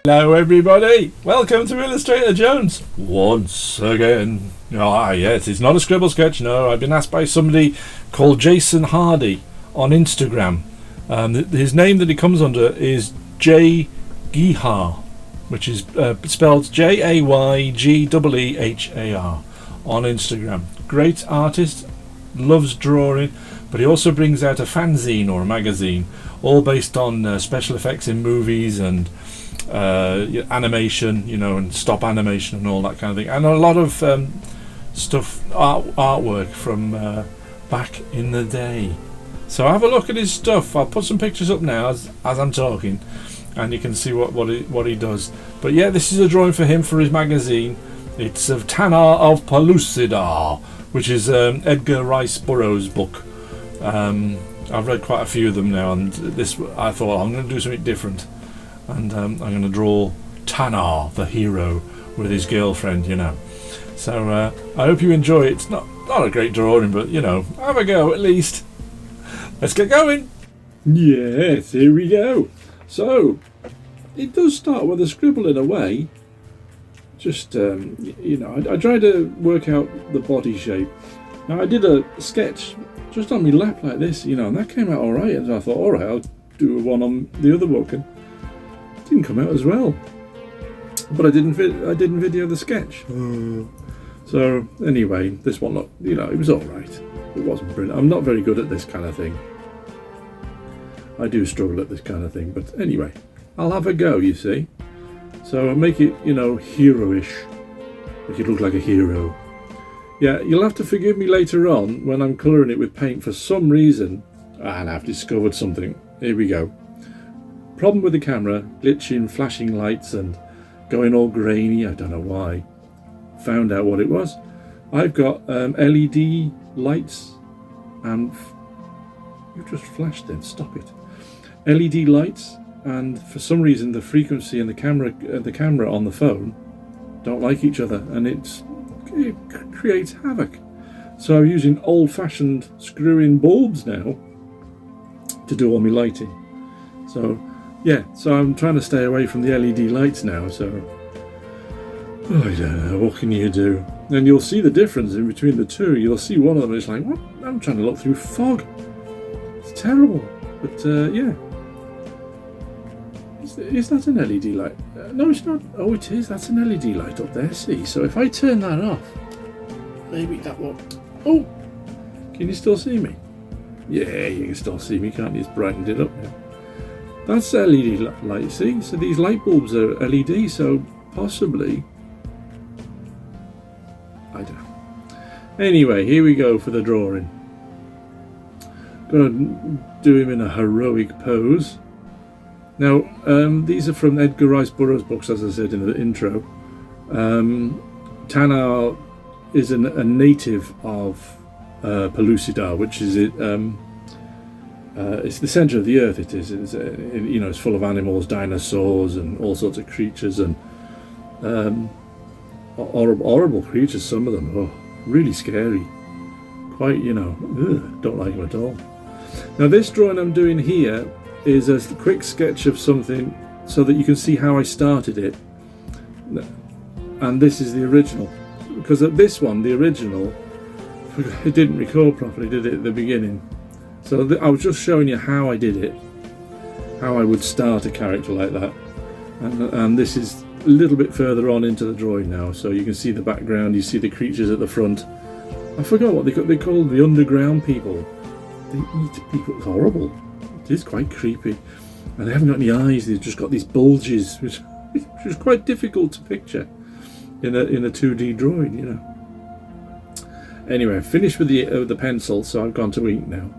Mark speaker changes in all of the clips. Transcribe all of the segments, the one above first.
Speaker 1: Hello everybody, welcome to Illustrator Jones once again. Yes, it's not a scribble sketch, no. I've been asked by somebody called Jason Hardy on Instagram. His name that he comes under is Jay Gihar, which is spelled Jaygeehar on Instagram. Great artist, loves drawing, but he also brings out a fanzine or a magazine, all based on special effects in movies and animation, and stop animation and all that kind of thing, and a lot of artwork from back in the day. So have a look at his stuff. I'll put some pictures up now as I'm talking, and you can see what he does. But yeah, this is a drawing for him for his magazine. It's of Tanar of Pellucidar, which is Edgar Rice Burroughs' book. I've read quite a few of them now, and this I thought I'm going to do something different. And I'm going to draw Tanar, the hero, with his girlfriend, So I hope you enjoy it. It's not a great drawing, but, have a go at least. Let's get going. Yes, here we go. So, it does start with a scribble in a way. Just, I tried to work out the body shape. Now, I did a sketch just on my lap like this, and that came out all right. And I thought, all right, I'll do one on the other book. And didn't come out as well, but I didn't video the sketch. So anyway, this one looked, it was all right. It wasn't brilliant. I'm not very good at this kind of thing. I do struggle at this kind of thing, but anyway, I'll have a go. You see, so I'll make it, hero-ish, make it look like a hero. Yeah, you'll have to forgive me later on when I'm colouring it with paint for some reason, and I've discovered something. Here we go. Problem with the camera, glitching, flashing lights and going all grainy, I don't know why. Found out what it was. I've got LED lights and you've just flashed then, stop it. LED lights, and for some reason the frequency and the camera on the phone don't like each other, and it creates havoc. So I'm using old-fashioned screw-in bulbs now to do all my lighting. So yeah, so I'm trying to stay away from the LED lights now, so I don't know, what can you do? And you'll see the difference in between the two. You'll see one of them is like, what? I'm trying to look through fog. It's terrible, but yeah. Is that an LED light? No, it's not. Oh, it is. That's an LED light up there, see? So if I turn that off, maybe that won't. Oh, can you still see me? Yeah, you can still see me, can't you? It's brightened it up now. That's LED light, see? So these light bulbs are LED, so possibly, I don't know. Anyway, here we go for the drawing. Gonna do him in a heroic pose. Now, these are from Edgar Rice Burroughs' books, as I said in the intro. Tanar is a native of Pellucidar, which is it. It's the centre of the earth. It is. It's full of animals, dinosaurs, and all sorts of creatures, and horrible creatures. Some of them, really scary. Quite, don't like them at all. Now, this drawing I'm doing here is a quick sketch of something, so that you can see how I started it. And this is the original, because at this one, the original, it didn't record properly, did it, at the beginning? So I was just showing you how I did it, how I would start a character like that. And this is a little bit further on into the drawing now, so you can see the background, you see the creatures at the front. I forgot what they called the underground people. They eat people. It's horrible. It is quite creepy. And they haven't got any eyes, they've just got these bulges, which is quite difficult to picture in a 2D drawing, Anyway, I finished with the pencil, so I've gone to ink now.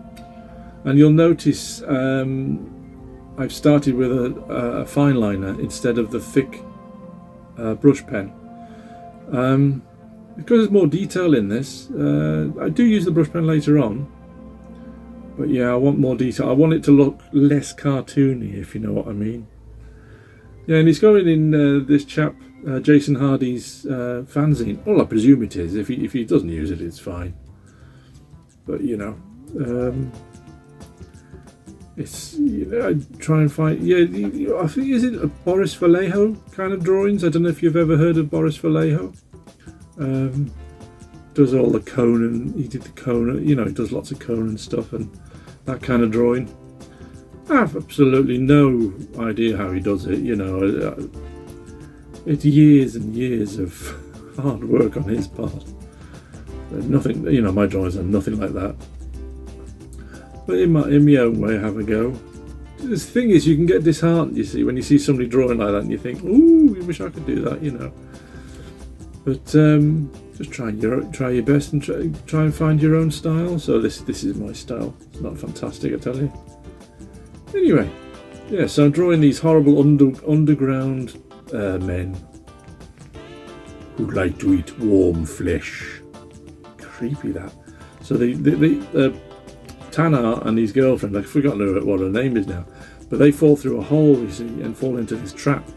Speaker 1: And you'll notice I've started with a fine liner instead of the thick brush pen. Because there's more detail in this, I do use the brush pen later on. But yeah, I want more detail. I want it to look less cartoony, if you know what I mean. Yeah, and it's going in this chap, Jason Hardy's fanzine. Well, I presume it is. If he doesn't use it, it's fine. But, It's, I try and find, I think, is it Boris Vallejo kind of drawings? I don't know if you've ever heard of Boris Vallejo. Does all the Conan, he did the Conan, he does lots of Conan stuff and that kind of drawing. I have absolutely no idea how he does it, it's years and years of hard work on his part. Nothing, my drawings are nothing like that. But in my own way, I have a go. The thing is, you can get disheartened, you see, when you see somebody drawing like that and you think, ooh, I wish I could do that, But just try your best and try and find your own style. So this is my style. It's not fantastic, I tell you. Anyway, so I'm drawing these horrible underground men who like to eat warm flesh. Creepy, that. So the Tanner and his girlfriend, I've forgotten what her name is now, but they fall through a hole, you see, and fall into this trap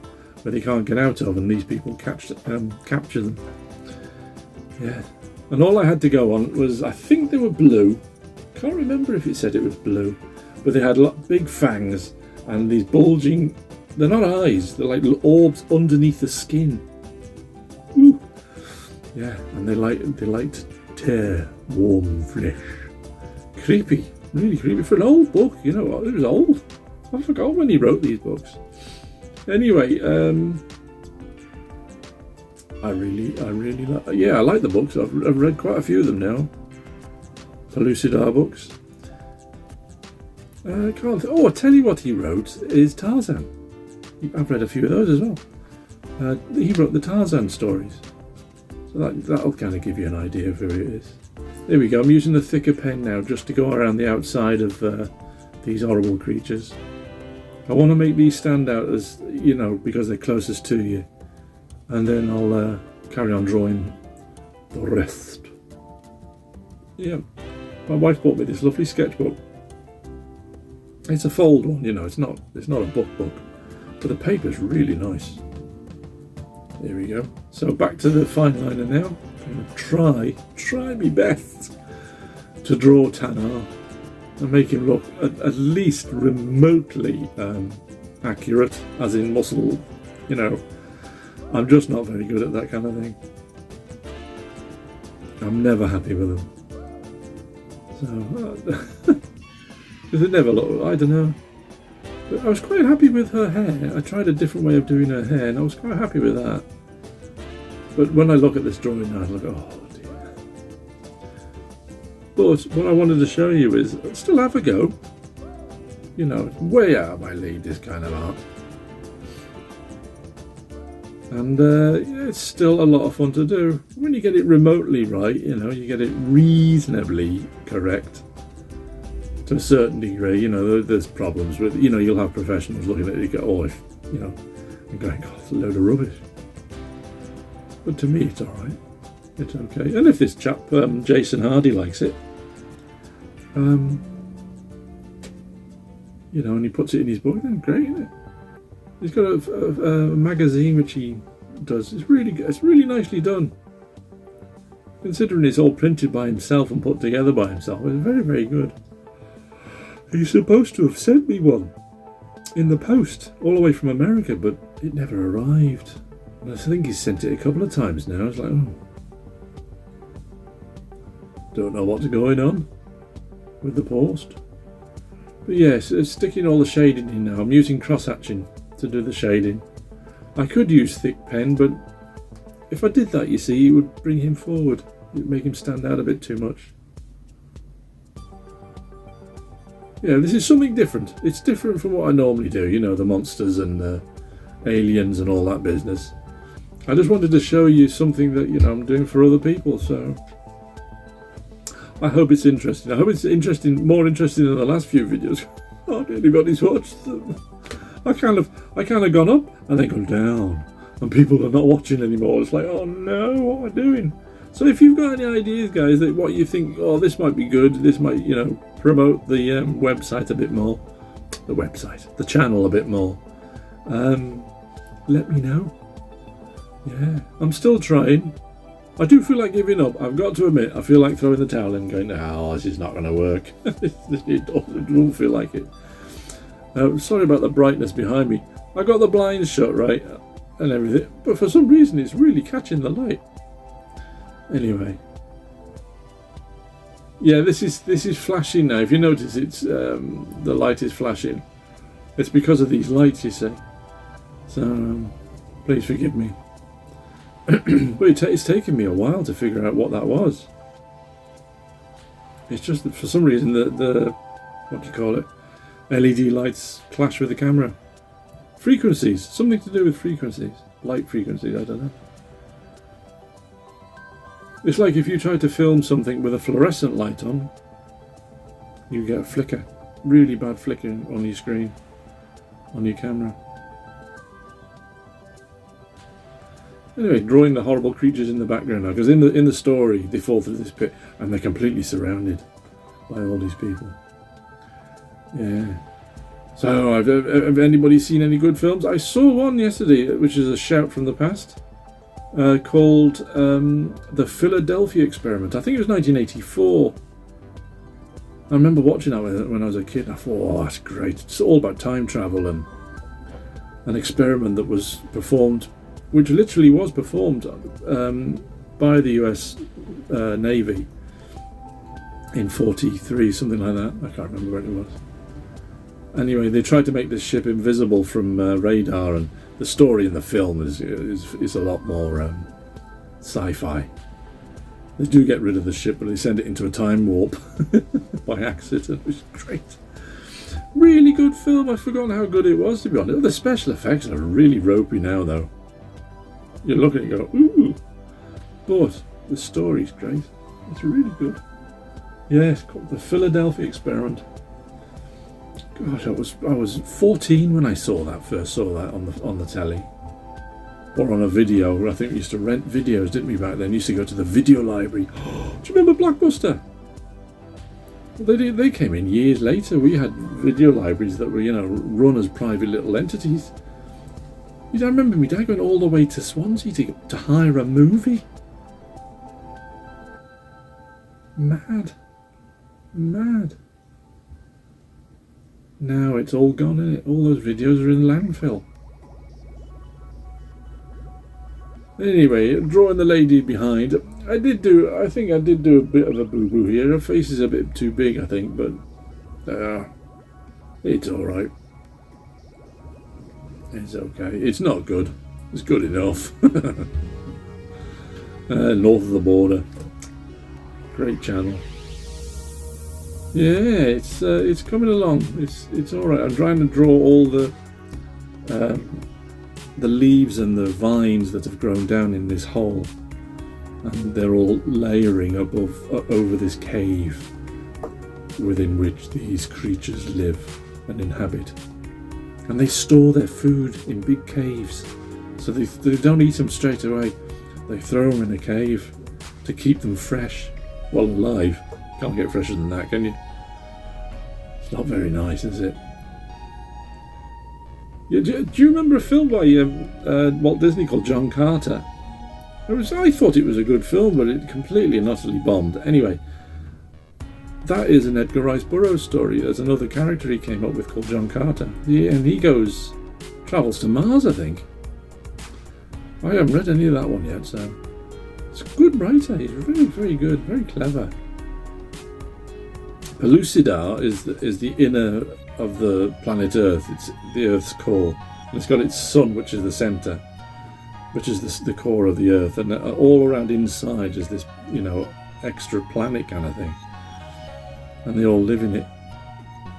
Speaker 1: where they can't get out of, and these people capture them. Yeah, and all I had to go on was, I think they were blue. Can't remember if it said it was blue, but they had big fangs and these bulging. They're not eyes; they're like little orbs underneath the skin. Ooh. Yeah, and they like to tear warm flesh. Creepy, really creepy for an old book. It was old. I forgot when he wrote these books. Anyway, I really like. Yeah, I like the books. I've read quite a few of them now. Pellucidar books. I tell you what he wrote is Tarzan. I've read a few of those as well. He wrote the Tarzan stories, so that'll kind of give you an idea of who it is. There we go. I'm using a thicker pen now just to go around the outside of these horrible creatures. I want to make these stand out as, because they're closest to you. And then I'll carry on drawing the rest. Yeah. My wife bought me this lovely sketchbook. It's a fold one, it's not a book, but the paper's really nice. There we go. So back to the fine liner now. I'm going to try my best to draw Tanner and make him look at least remotely accurate, as in muscle. I'm just not very good at that kind of thing. I'm never happy with them. So, because it never looked, I don't know. But I was quite happy with her hair. I tried a different way of doing her hair and I was quite happy with that. But when I look at this drawing now, I look, oh dear. But what I wanted to show you is, still have a go. It's way out of my league, this kind of art. And it's still a lot of fun to do. When you get it remotely right, you get it reasonably correct. To a certain degree, there's problems with, you'll have professionals looking at it and go, and going, oh, it's a load of rubbish. But to me, it's alright. It's okay. And if this chap, Jason Hardy, likes it, and he puts it in his book, then great, isn't it? He's got a magazine which he does. It's really nicely done. Considering it's all printed by himself and put together by himself, it's very, very good. He's supposed to have sent me one in the post all the way from America, but it never arrived. And I think he's sent it a couple of times now. It's like, don't know what's going on with the post. But yes, it's sticking all the shading in now. I'm using cross-hatching to do the shading. I could use thick pen, but if I did that, you see, it would bring him forward. It would make him stand out a bit too much. Yeah, this is something different. It's different from what I normally do, the monsters and the aliens and all that business. I just wanted to show you something that, I'm doing for other people, so I hope it's interesting. I hope it's more interesting than the last few videos. Not anybody's watched them. I kind of gone up and then gone down, and people are not watching anymore. It's like, oh no, what am I doing? So if you've got any ideas, guys, that what you think, this might be good, this might, promote the website a bit more, the channel a bit more, let me know. Yeah, I'm still trying. I do feel like giving up. I've got to admit, I feel like throwing the towel in and going, no, this is not going to work. It doesn't feel like it. Sorry about the brightness behind me. I got the blinds shut, right, and everything, but for some reason it's really catching the light. Anyway. Yeah, this is flashing now. If you notice, it's the light is flashing. It's because of these lights, you see. So, please forgive me. But it's taken me a while to figure out what that was. It's just that for some reason the what do you call it? LED lights clash with the camera. Frequencies, something to do with frequencies. Light frequencies, I don't know. It's like if you try to film something with a fluorescent light on, you get a flicker. Really bad flickering on your screen, on your camera. Anyway, drawing the horrible creatures in the background now, because in the story they fall through this pit and they're completely surrounded by all these people. Yeah. So, have anybody seen any good films? I saw one yesterday, which is a shout from the past, called The Philadelphia Experiment. I think it was 1984. I remember watching that when I was a kid. I thought, oh, that's great. It's all about time travel and an experiment that was performed, which literally was performed by the US Navy in 43, something like that. I can't remember what it was. Anyway, they tried to make this ship invisible from radar, and the story in the film is a lot more sci-fi. They do get rid of the ship, but they send it into a time warp by accident, which is great. Really good film. I've forgotten how good it was, to be honest. The special effects are really ropey now, though. You look at it and go, ooh. But the story's great. It's really good. Yeah, it's called The Philadelphia Experiment. Gosh, I was 14 when I first saw that on the telly. Or on a video. I think we used to rent videos, didn't we, back then? We used to go to the video library. Do you remember Blockbuster? They came in years later. We had video libraries that were, run as private little entities. I remember my dad going all the way to Swansea to hire a movie. Mad. Now it's all gone, isn't it? All those videos are in landfill. Anyway, drawing the lady behind. I think I did do a bit of a boo-boo here. Her face is a bit too big, I think, but it's alright. It's okay. It's not good. It's good enough. North of the border. Great channel. Yeah, it's coming along. It's all right. I'm trying to draw all the leaves and the vines that have grown down in this hole, and they're all layering over this cave within which these creatures live and inhabit. And they store their food in big caves, so they don't eat them straight away. They throw them in a cave to keep them fresh, well, alive. Can't get fresher than that, can you? It's not very nice, is it? Yeah, do you remember a film by Walt Disney called John Carter? I thought it was a good film, but it completely and utterly bombed. Anyway, that is an Edgar Rice Burroughs story. There's another character he came up with called John Carter. And he travels to Mars, I think. I haven't read any of that one yet, so it's a good writer. He's very, very good, very clever. Pellucidar is the inner of the planet Earth. It's the Earth's core, and it's got its sun, which is the centre, which is the core of the Earth, and all around inside is this, extra planet kind of thing, and they all live in it.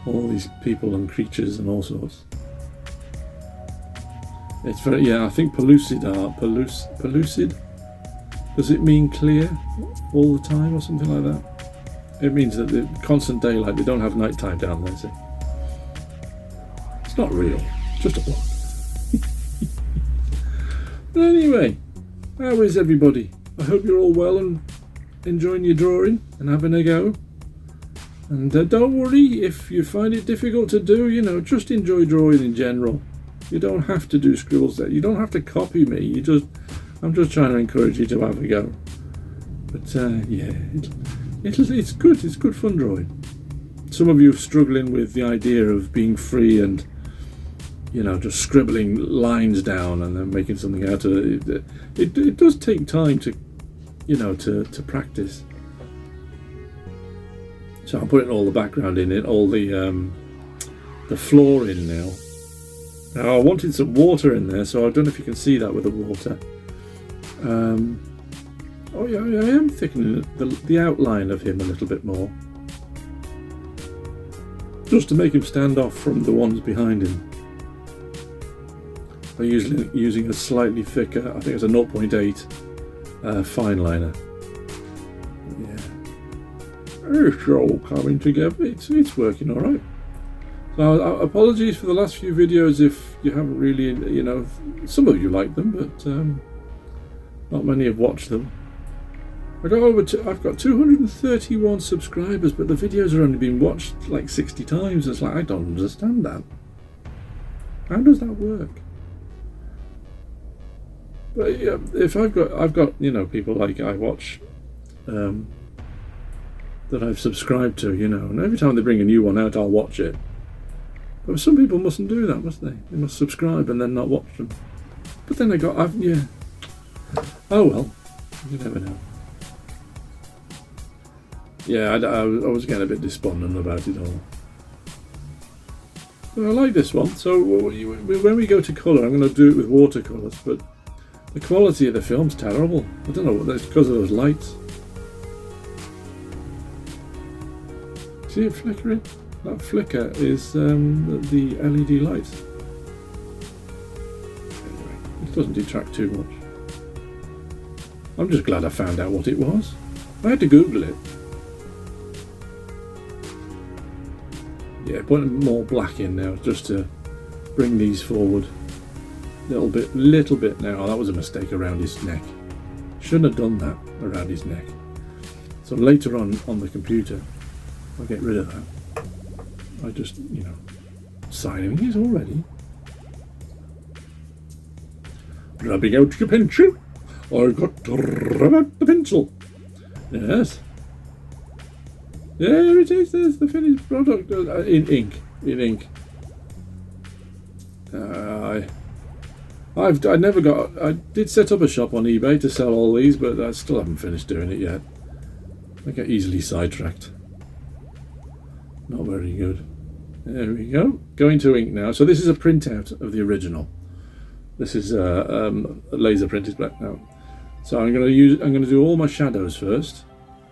Speaker 1: All these people and creatures and all sorts. It's very, I think Pellucidar, pellucid. Does it mean clear all the time or something like that? It means that the constant daylight, they don't have night time down there, see? It's not real, just a plot. Anyway, how is everybody? I hope you're all well and enjoying your drawing and having a go. And don't worry if you find it difficult to do, just enjoy drawing in general. You don't have to do scribbles there. You don't have to copy me. I'm just trying to encourage you to have a go. But it's good. It's good fun drawing. some of you struggling with the idea of being free and, you know, just scribbling lines down and then making something out of it. It does take time to, you know, to practice. So I'm putting all the background in it, all the floor in now. Now I wanted some water in there, so I don't know if you can see that with the water. Oh yeah, I am thickening the outline of him a little bit more, just to make him stand off from the ones behind him. By using a slightly thicker, I think it's a 0.8 fine liner. Yeah, it's all coming together. It's working all right. So apologies for the last few videos if you haven't really, you know, some of you like them, but not many have watched them. I've got 231 subscribers, but the videos are only being watched like 60 times. It's like, I don't understand that. How does that work? But yeah, if I've got you know, people like I watch that I've subscribed to, you know, and every time they bring a new one out, I'll watch it. But some people mustn't do that, must they? They must subscribe and then not watch them. But then yeah. Oh well, you never know. Yeah, I was getting a bit despondent about it all. But I like this one. So when we go to colour, I'm going to do it with watercolours, but the quality of the film's terrible. I don't know what that's because of those lights. See it flickering? That flicker is the LED lights. Anyway, it doesn't detract too much. I'm just glad I found out what it was. I had to Google it. Yeah, putting more black in now just to bring these forward. Little bit now. Oh, that was a mistake around his neck. Shouldn't have done that around his neck. So later on the computer, I'll get rid of that. I just, you know, signing his already. Rubbing out your pencil. I've got to rub out the pencil. Yes. There it is. There's the finished product in ink. In ink. I did set up a shop on eBay to sell all these, but I still haven't finished doing it yet. I get easily sidetracked. Not very good. There we go. Going to ink now. So this is a printout of the original. This is a laser printed black now. So I'm going to do all my shadows first,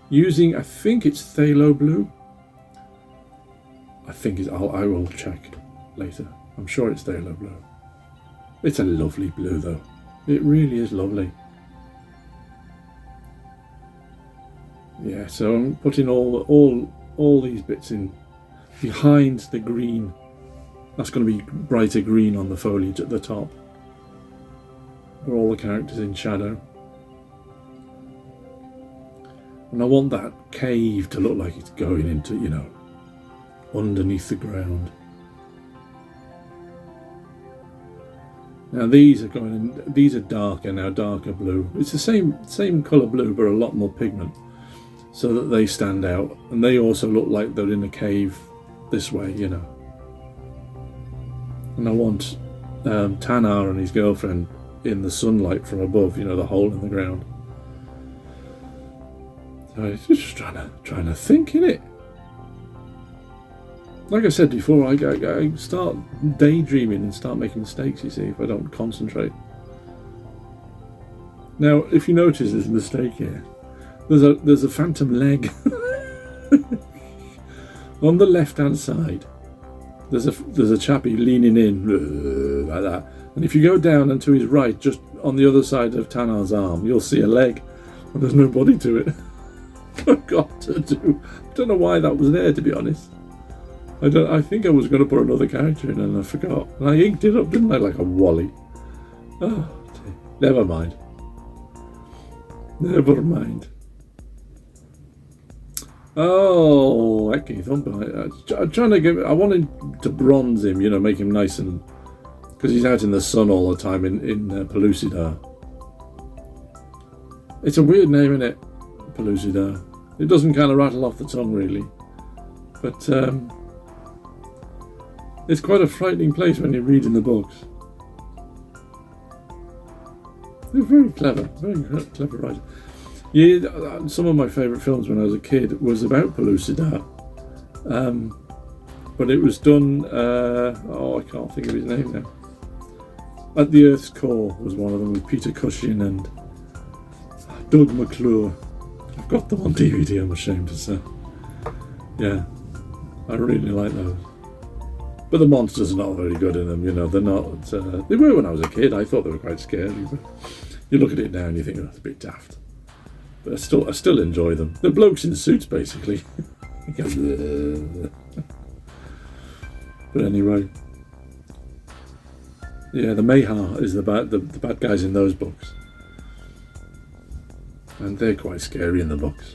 Speaker 1: using, I think it's phthalo blue. I will check later. I'm sure it's phthalo blue. It's a lovely blue though. It really is lovely. Yeah, so I'm putting all these bits in behind the green. That's going to be brighter green on the foliage at the top. Where all the characters in shadow. And I want that cave to look like it's going into, you know, underneath the ground. Now these are darker now, darker blue. It's the same colour blue, but a lot more pigment, so that they stand out, and they also look like they're in a cave this way, you know. And I want Tanar and his girlfriend in the sunlight from above, you know, the hole in the ground. So it's just trying to think, innit? Like I said before, I start daydreaming and start making mistakes, you see, if I don't concentrate. Now, if you notice there's a mistake here, there's a phantom leg on the left-hand side. There's a chappie leaning in like that, and if you go down and to his right, just on the other side of Tanar's arm, you'll see a leg, and there's no body to it. Forgot to do. I don't know why that was there, to be honest. I think I was going to put another character in and I forgot. And I inked it up, didn't I, like a wally? Oh, dear. Never mind. Never mind. Oh, hecky thumper. I'm trying to I wanted to bronze him, you know, make him nice and... Because he's out in the sun all the time in Pellucidar. It's a weird name, isn't it? Pellucidar. It doesn't kind of rattle off the tongue, really. But it's quite a frightening place when you're reading the books. They're very clever writers. Yeah, some of my favourite films when I was a kid was about Pellucidar. But it was done, I can't think of his name now. At the Earth's Core was one of them, with Peter Cushing and Doug McClure. I've got them on DVD, I'm ashamed to say. Yeah, I really like those. But the monsters are not very good in them, they're not... they were when I was a kid. I thought they were quite scary, but you look at it now and you think, oh, that's a bit daft. But I still enjoy them. They're blokes in suits, basically. But anyway, yeah, the Mayha is the bad guys in those books, and they're quite scary in the books.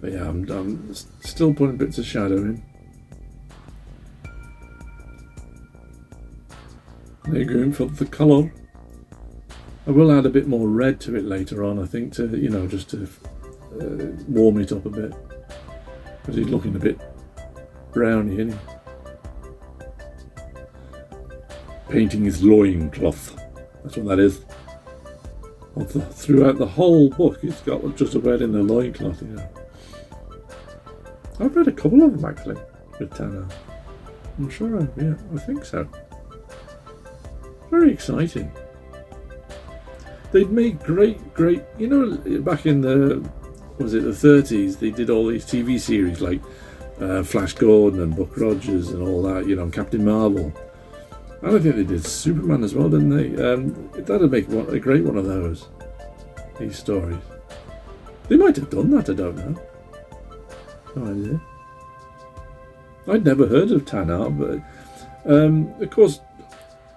Speaker 1: But yeah, I'm still putting bits of shadow in. They're going for the colour. I will add a bit more red to it later on, I think, to just to warm it up a bit, because he's looking a bit browny, isn't he? Painting his loincloth. That's what that is. Throughout the whole book, he's got just a red in the loincloth. I've read a couple of them actually with Tanner. I'm sure I think so. Very exciting. They'd make great, back in the 30s, they did all these TV series like Flash Gordon and Buck Rogers and all that, and Captain Marvel. And I think they did Superman as well, didn't they? That'd make a great one of those, these stories. They might have done that, I don't know. No idea. I'd never heard of Tannar, but of course,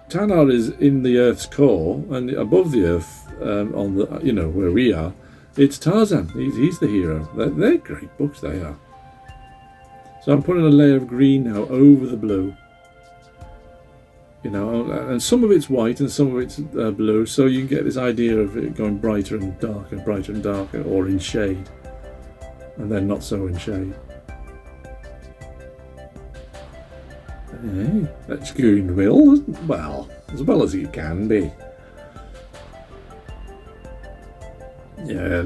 Speaker 1: Tannar is in the Earth's core, and above the Earth, on the where we are, it's Tarzan. He's the hero. They're great books, they are. So I'm putting a layer of green now over the blue. And some of it's white and some of it's blue, so you can get this idea of it going brighter and darker, or in shade, and then not so in shade. Hey, that's going well, as well as it can be. Yeah,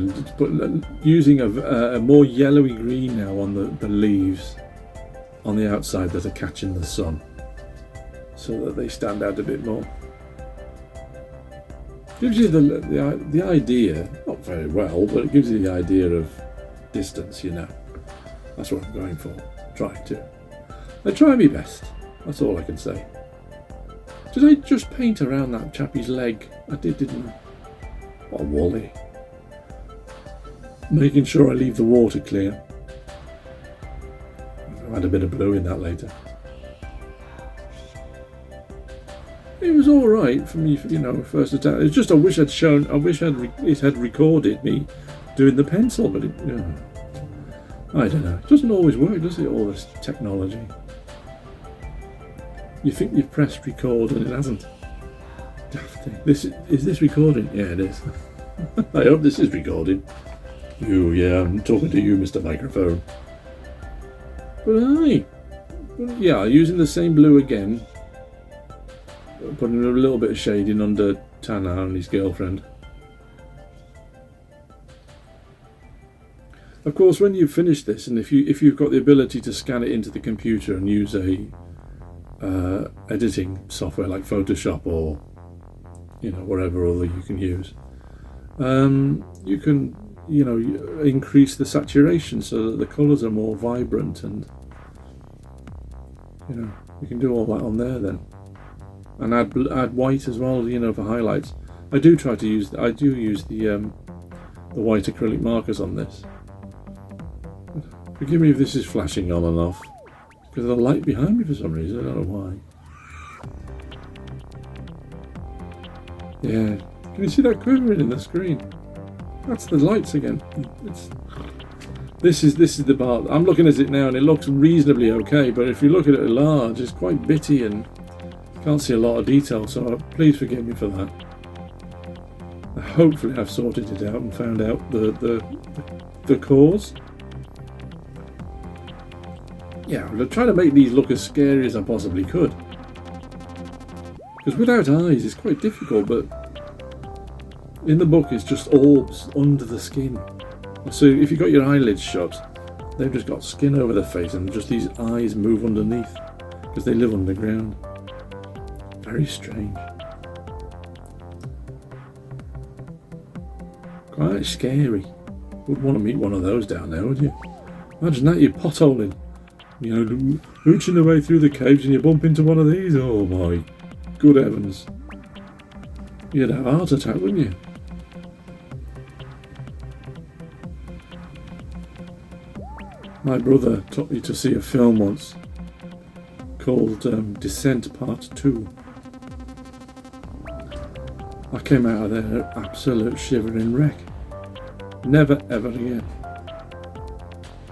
Speaker 1: using a more yellowy green now on the leaves on the outside that are catching the sun, so that they stand out a bit more. Gives you the idea, not very well, but it gives you the idea of distance. That's what I'm going for. I try my best. That's all I can say. Did I just paint around that chappie's leg? I did, didn't I? What a wally. Making sure I leave the water clear. I'll add a bit of blue in that later. It was all right for me, first attempt. It's just I wish it had recorded me doing the pencil, but I don't know. It doesn't always work, does it? All this technology. You think you've pressed record and it hasn't. Is this recording? Yeah, it is. I hope this is recording. I'm talking to you, Mr. Microphone. But using the same blue again, putting a little bit of shading under Tannar and his girlfriend. Of course, when you've finished this, and if you've got the ability to scan it into the computer and use a editing software like Photoshop or whatever other you can use, you can increase the saturation so that the colours are more vibrant, and you can do all that on there then, and add white as well, for highlights. I do use the white acrylic markers on this. Forgive me if this is flashing on and off, because of the light behind me for some reason. I don't know why. Yeah, can you see that quivering in the screen? That's the lights again. This is the part. I'm looking at it now and it looks reasonably okay, but if you look at it at large, it's quite bitty and can't see a lot of detail, so please forgive me for that. Hopefully I've sorted it out and found out the
Speaker 2: the cause. Yeah, I'm trying to make these look as scary as I possibly could. Because without eyes it's quite difficult, but in the book it's just orbs under the skin. So if you've got your eyelids shut, they've just got skin over their face and just these eyes move underneath because they live underground. Very strange. Quite scary. Wouldn't want to meet one of those down there, would you? Imagine that, you're potholing. You know, mooching the way through the caves and you bump into one of these. Oh my good heavens. You'd have a heart attack, wouldn't you? My brother took me to see a film once called Descent Part 2. I came out of there an absolute shivering wreck. Never ever again.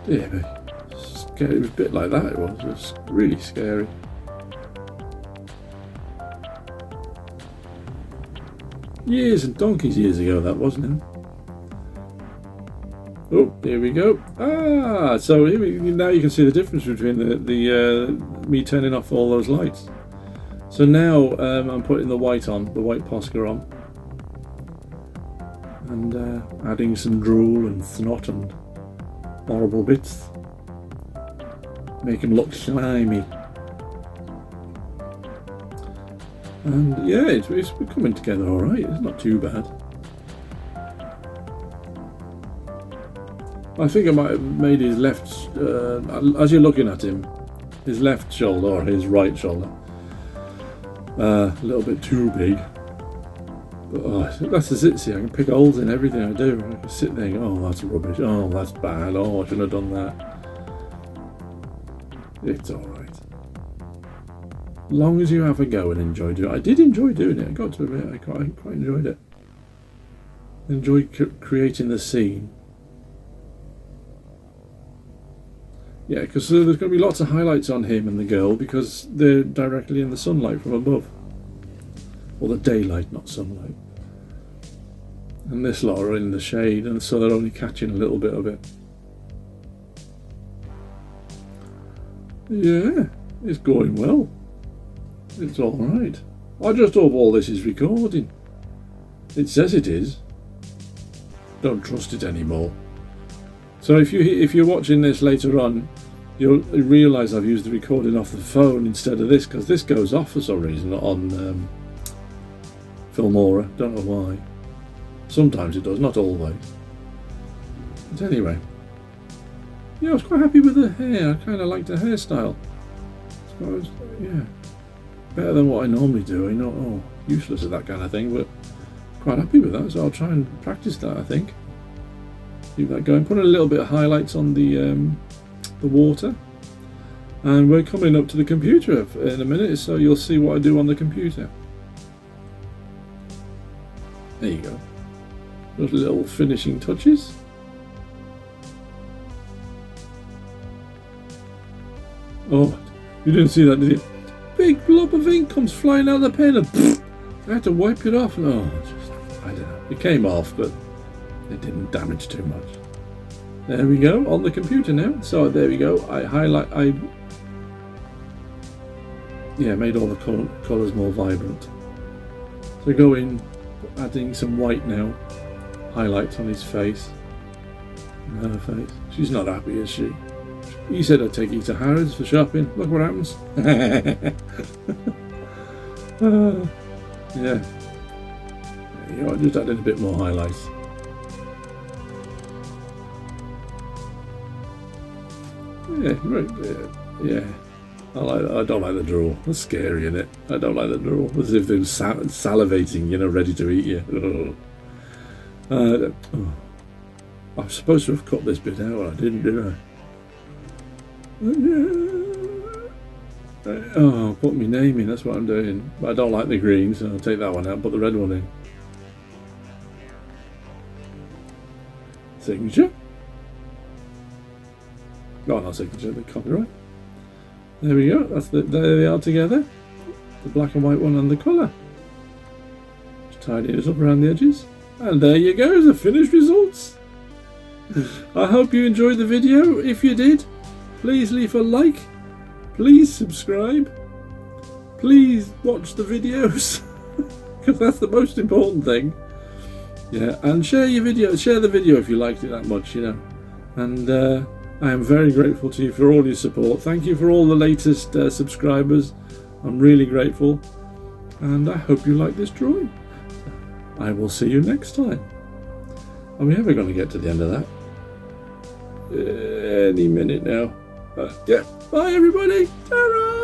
Speaker 2: Dear me. Scary. It was a bit like that, it was. It was really scary. Years and donkey's years ago that, wasn't it? Oh, here we go. Ah, so now you can see the difference between the me turning off all those lights. So now I'm putting the white on, the white Posca on, and adding some drool and snot and horrible bits. Make them look slimy. And yeah, it's coming together alright, it's not too bad. I think I might have made his left, as you're looking at him, his left shoulder or his right shoulder a little bit too big. But that's just it, see, I can pick holes in everything I do. I can sit there and go, oh, that's rubbish, oh, that's bad, oh, I shouldn't have done that. It's alright. Long as you have a go and enjoy doing it. I did enjoy doing it, I got to admit, I quite enjoyed it. Enjoyed creating the scene. Yeah, because there's going to be lots of highlights on him and the girl because they're directly in the sunlight from above. Or the daylight, not sunlight. And this lot are in the shade, and so they're only catching a little bit of it. Yeah, it's going well. It's alright. I just hope all this is recording. It says it is. Don't trust it anymore. So if you're watching this later on, you'll realise I've used the recording off the phone instead of this, because this goes off for some reason on Filmora. Don't know why. Sometimes it does, not always. But anyway, yeah, I was quite happy with the hair. I kind of liked the hairstyle. Yeah, better than what I normally do. I'm not useless at that kind of thing, but quite happy with that. So I'll try and practice that, I think. Keep that going. Put a little bit of highlights on the water, and we're coming up to the computer in a minute, so you'll see what I do on the computer. There you go. Those little finishing touches. Oh, you didn't see that, did you? Big blob of ink comes flying out of the pen, and pfft, I had to wipe it off. And I don't know. It came off, but it didn't damage too much. There we go, on the computer now. So there we go. I made all the colours more vibrant. So go in, adding some white now. Highlights on his face. And her face. She's not happy, is she? He said I'd take you to Harrods for shopping. Look what happens. Yeah. You know, I just added a bit more highlights. Yeah, right. Yeah. I don't like the drool. That's scary, isn't it? I don't like the drool. As if they're salivating, ready to eat you. I was supposed to have cut this bit out, and I didn't, did I? Oh, put my name in, that's what I'm doing. But I don't like the green, so I'll take that one out, put the red one in. Signature. Oh, not signature, the copyright. There we go, there they are together. The black and white one and the colour. Just tidy it up around the edges. And there you go, the finished results. I hope you enjoyed the video. If you did, please leave a like. Please subscribe. Please watch the videos, because that's the most important thing. Yeah, and share the video if you liked it that much, you know. And I am very grateful to you for all your support. Thank you for all the latest subscribers. I'm really grateful. And I hope you like this drawing. I will see you next time. Are we ever going to get to the end of that? Any minute now. Yeah. Bye, everybody. Ta-ra!